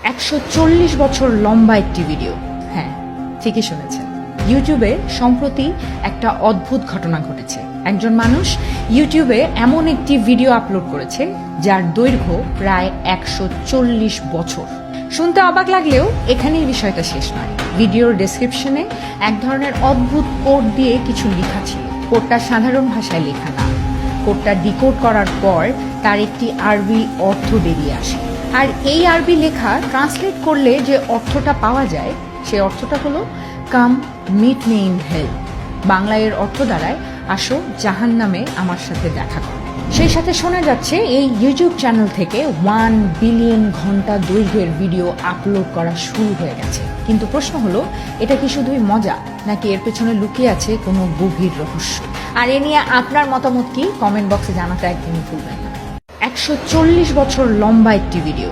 140 বছর লম্বা একটি ভিডিও। হ্যাঁ, ঠিকই শুনেছেন। ইউটিউবে সম্প্রতি একটা অদ্ভুত ঘটনা ঘটেছে। একজন মানুষ ইউটিউবে এমন একটি ভিডিও আপলোড করেছে যার দৈর্ঘ্য প্রায় 140 বছর। শুনতে অবাক লাগলেও এখানেই বিষয়টা শেষ নয়। ভিডিওর ডেসক্রিপশনে এক ধরনের অদ্ভুত কোড দিয়ে কিছু লেখা ছিল। কোডটা সাধারণ ভাষায় লেখা না। কোডটা ডিকোড করার পর তার একটি আরবি অর্থ বেরিয়ে আসে। আর এই আরবি লেখা ট্রান্সলেট করলে যে অর্থটা পাওয়া যায় সেই অর্থটা হলো কাম মিট মি ইন হেল। বাংলায় এর অর্থ দাঁড়ায় আসো জাহান্নামে আমার সাথে দেখা করো। সেই সাথে শোনা যাচ্ছে এই ইউটিউব চ্যানেল থেকে 1 বিলিয়ন ঘন্টা দৈর্ঘ্যের ভিডিও আপলোড করা শুরু হয়ে গেছে। কিন্তু প্রশ্ন হলো, এটা কি শুধুই মজা নাকি এর পেছনে লুকিয়ে আছে কোনো গভীর রহস্য? আর এ নিয়ে আপনার মতামত কি কমেন্ট বক্সে জানাতে একদমই ভুলবেন না। 140 বছর লম্বা একটি ভিডিও।